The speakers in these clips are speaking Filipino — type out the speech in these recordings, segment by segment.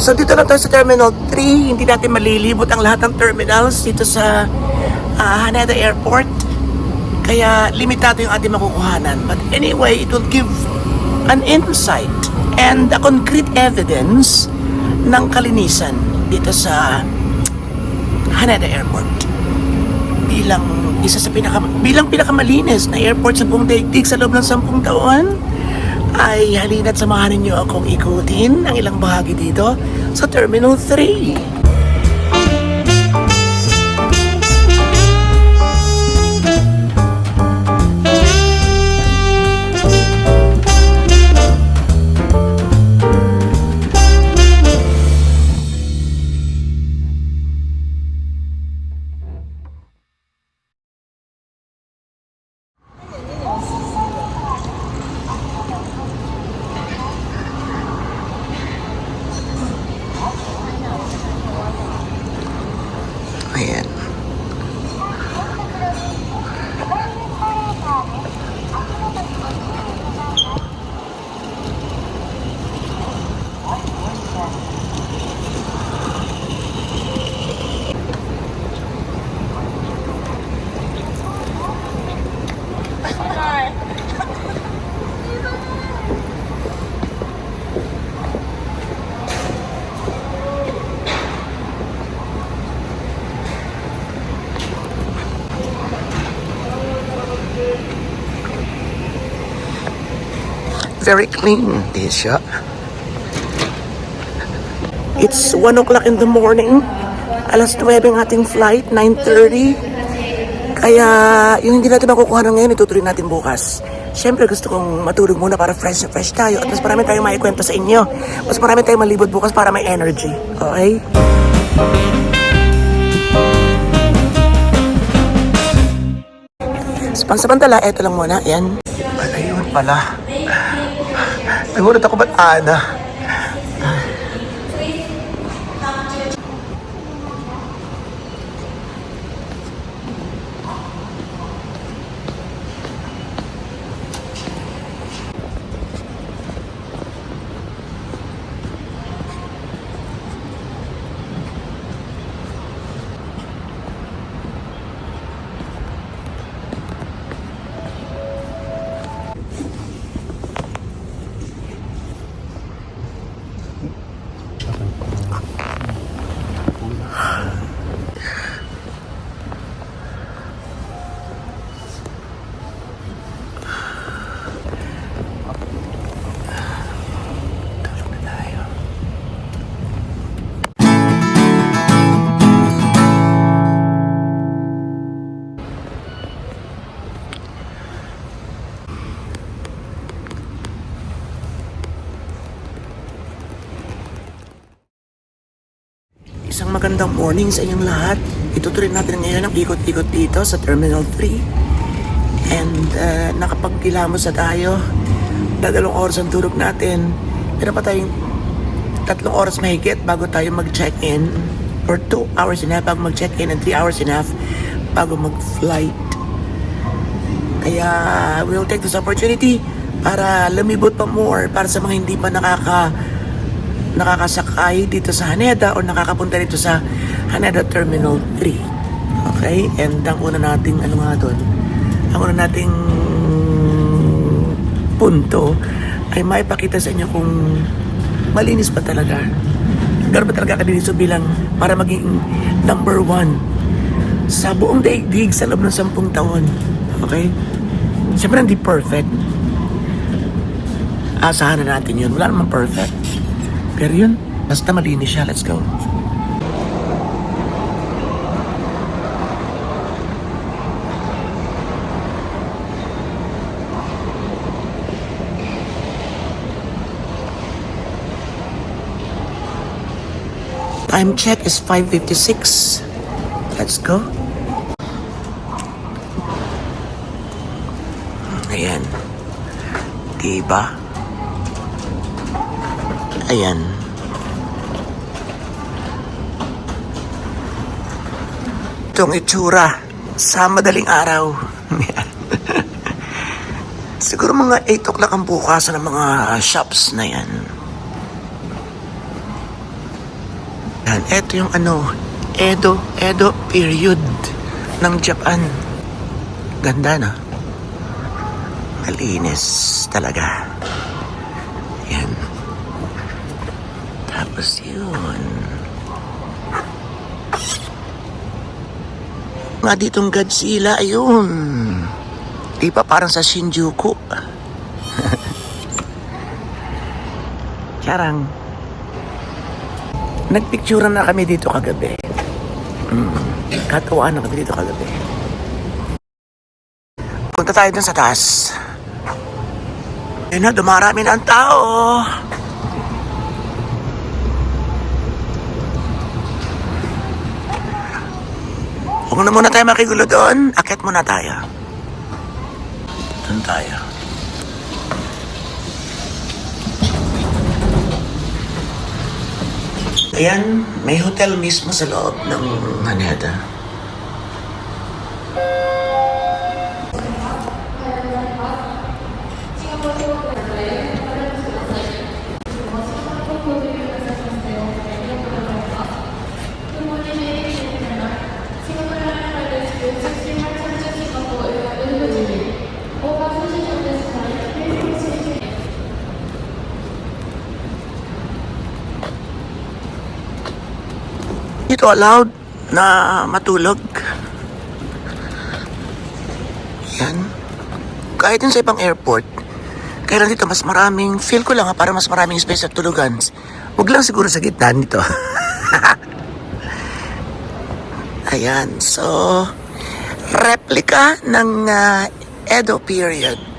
So dito na tayo sa Terminal 3, hindi natin malilibot ang lahat ng terminals dito sa Haneda Airport. Kaya limitado yung ating makukuhanan. But anyway, it will give an insight and a concrete evidence ng kalinisan dito sa Haneda Airport. Bilang pinakamalinis na airport sa buong daigdig sa loob ng 10 taon, ay halina't samahan ninyo akong ikutin ang ilang bahagi dito sa Terminal 3. Ayan. Very clean this siya. It's 1 o'clock in the morning. Alas 9 ang ating flight, 9:30. Kaya yung hindi natin makukuha na ngayon, itutuloy natin bukas. Siyempre gusto kong matulog muna para fresh na fresh tayo. At mas marami tayong maikwento sa inyo. Mas marami tayong malibot bukas para may energy. Okay? Pansamantala, eto lang muna. Yan. Ayun pala. Nagulat ako ba't Ana? Isang magandang morning sa inyong lahat. Itutuloy natin ngayon ang ikot-ikot dito sa Terminal 3. And nakapagkilamos na tayo. 2 oras ang tulog natin. Pero pa tayong 3 oras mahigit bago tayo mag-check-in. Or 2 hours and a half bago mag-check-in and 3 hours and a half bago mag-flight. Kaya we'll take this opportunity para lumibot pa more para sa mga hindi pa nakakasakay dito sa Haneda o nakakapunta dito sa Haneda Terminal 3. Okay? And ang una nating punto ay maipakita sa inyo kung malinis pa talaga. Gano'n ba talaga kadiniso bilang para maging number 1 sa buong daigdig sa loob ng 10 taon. Okay? Siyempre hindi perfect. Asahan na natin yun. Wala naman perfect. Pero yun, basta malinis siya. Let's go. Time check is 5:56. Let's go. Ayan. Diba? Ayan. Itong itsura sa madaling araw. Siguro mga 8 o'clock ang bukasan ng mga shops na yan. Yan, eto yung Edo period ng Japan. Ganda na. Malinis talaga. Yan. Tapos yun. Nga ditong Godzilla, ayun. Di ba parang sa Shinjuku? Charang. Nagpicturean na kami dito kagabi. Katuwaan na kami dito kagabi. Punta tayo dun sa taas. Ayun na, dumarami na ang tao. Huwag na muna tayo makigulo doon. Akit muna tayo. Doon tayo. Ayan, may hotel mismo sa loob ng Haneda. Dito allowed na matulog. Yan. Kahit din sa ibang airport, kaya lang dito mas maraming, feel ko lang para mas maraming space at tulugan. Huwag lang siguro sa gitna nito. Ayan, so replica ng Edo period.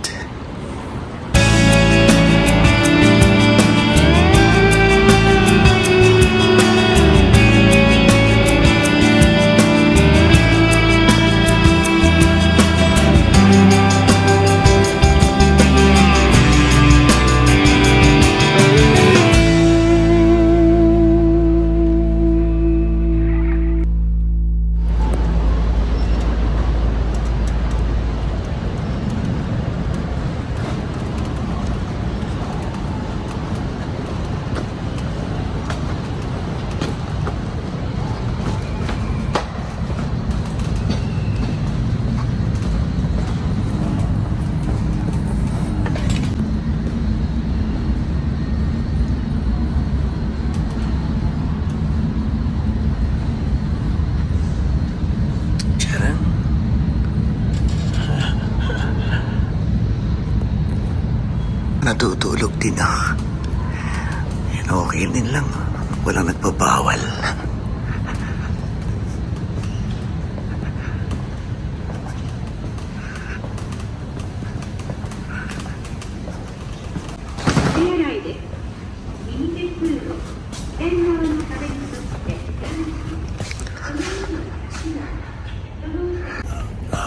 Natutulog din ako. Yan, okay din lang. Walang nagpabawal.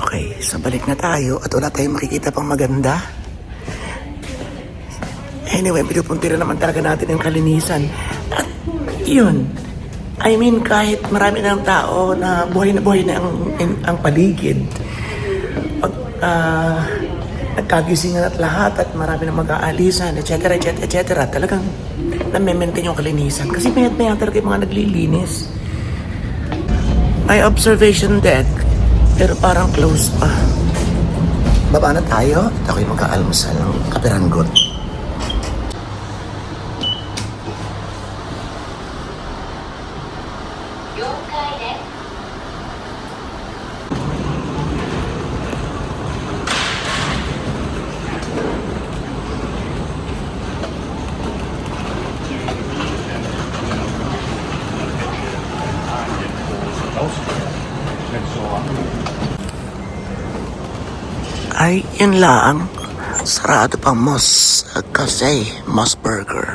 Okay, so balik na tayo at wala tayong makikita pang maganda. Anyway, pinupunti rin naman talaga natin yung kalinisan. At yun, I mean, kahit marami ng tao na buhay na ang paligid, pag nagkagisingan at lahat at marami na mag-aalisan, etc. Talagang nami-maintain yung kalinisan. Kasi mayat-maya talaga yung mga naglilinis. May observation deck, pero parang close pa. Baba na tayo. At ako'y mag-aalmusal ng kapiranggot. Ay, yun lang. Sarado pang Moss Cafe, Moss Burger.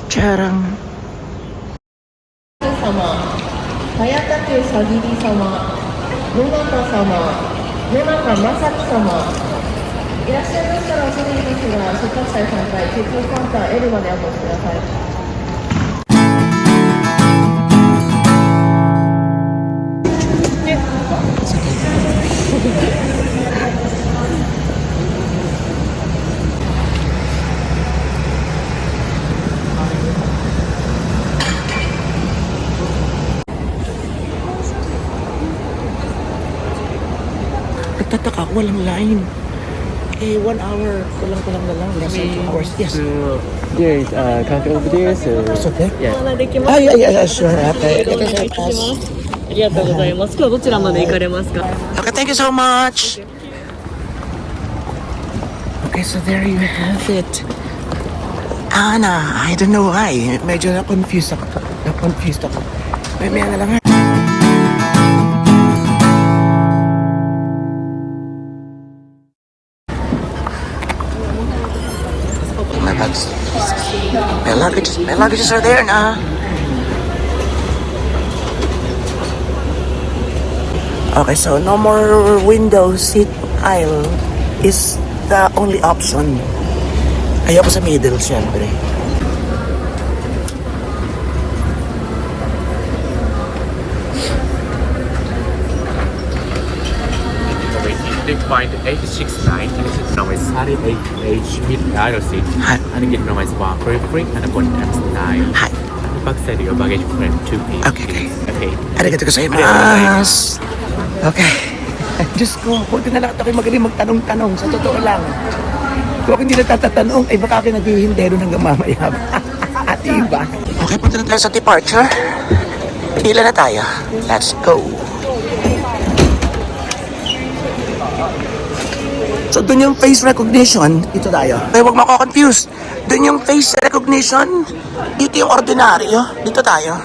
Charang. 様、早竹さぎり様、野中様、野中正樹様、いらっしゃいましたら恐れ入りますが、出発祭3回、チェックインカウンター L までお越しください。Nagtataka ako, walang line. Eh, 1 hour, kulang na lang. Less than 2 hours. Yes. There is counter over there, so It's okay? yeah. できます。 Yeah, sure. Okay. お願いします。ありがとうございます。今日どちらまで行かれますか。 Okay, thank you so much. Okay, so there you have it. Ana, I don't know why. Medyo na-confused ako. May na lang ha. My bags. My luggages are there na. Okay, so no more window seat aisle is the only option. Ayoko sa middle, syempre. Big point 869 and this is number 38H mid aisle seat. Hi. And get number 133 and upon X9. Hi. Back side your baggage frame 2 Okay. Okay. Arigato gozaimasu. Okay. Diyos ko, buti na lang ito kayo magaling magtanong-tanong. Sa totoo lang. Kung ako hindi nagtatatanong, ay baka kayo naghihindero hanggang mamaya. At iba. Okay, punta na tayo sa departure. Pila na tayo. Let's go. So, dun yung face recognition. Dito tayo. Kaya huwag mako-confuse. Dun yung face recognition. Dito yung ordinaryo. Dito tayo.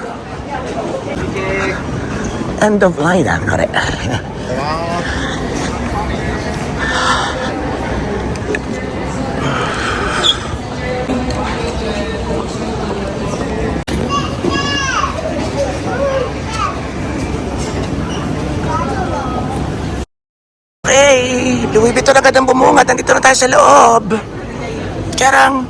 End of line, correct. Hey, Louis Vuitton agad ang bumungad. Nandito na tayo sa loob. Charang.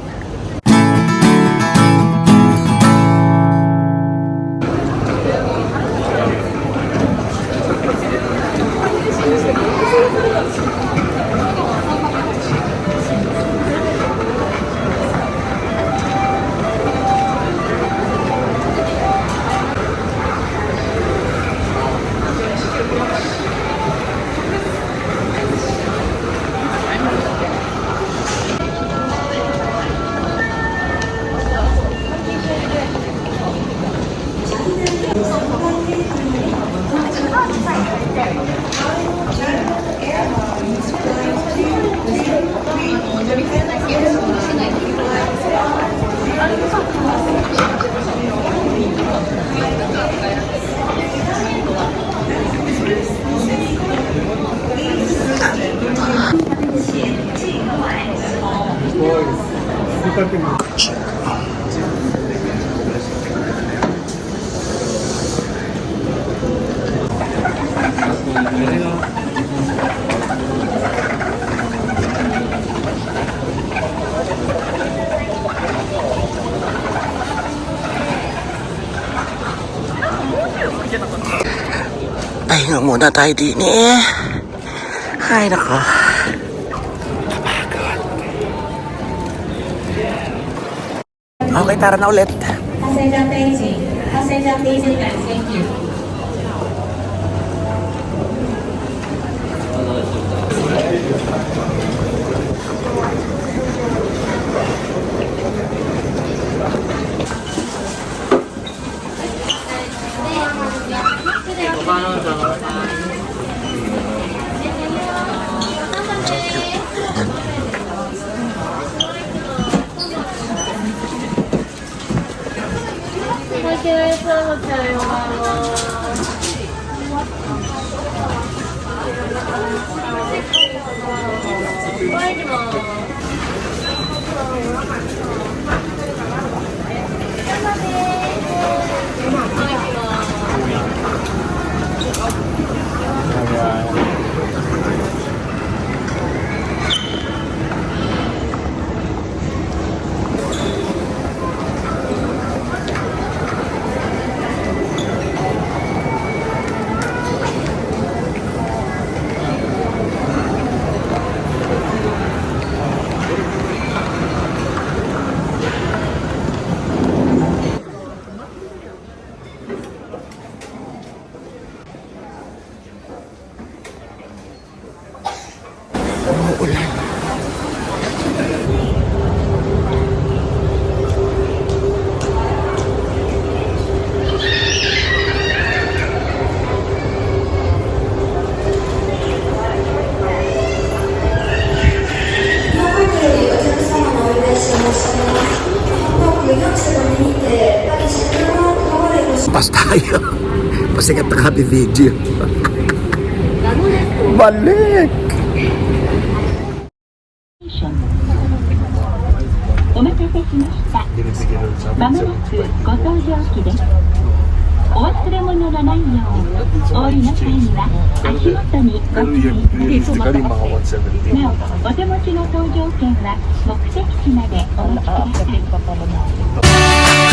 Pahinga muna tayo din eh. Ay, nako. Kapagod. Okay, tara na ulit. Passenger facing. Passenger facing and thank you. tayo. Pasikat na happy video. Balik! お待たせしました。まもなくご搭乗機です。お忘れ物のないよう、お降りの際には足元にご注意ください。なお、お手持ちの搭乗券は目的地までお持ちください。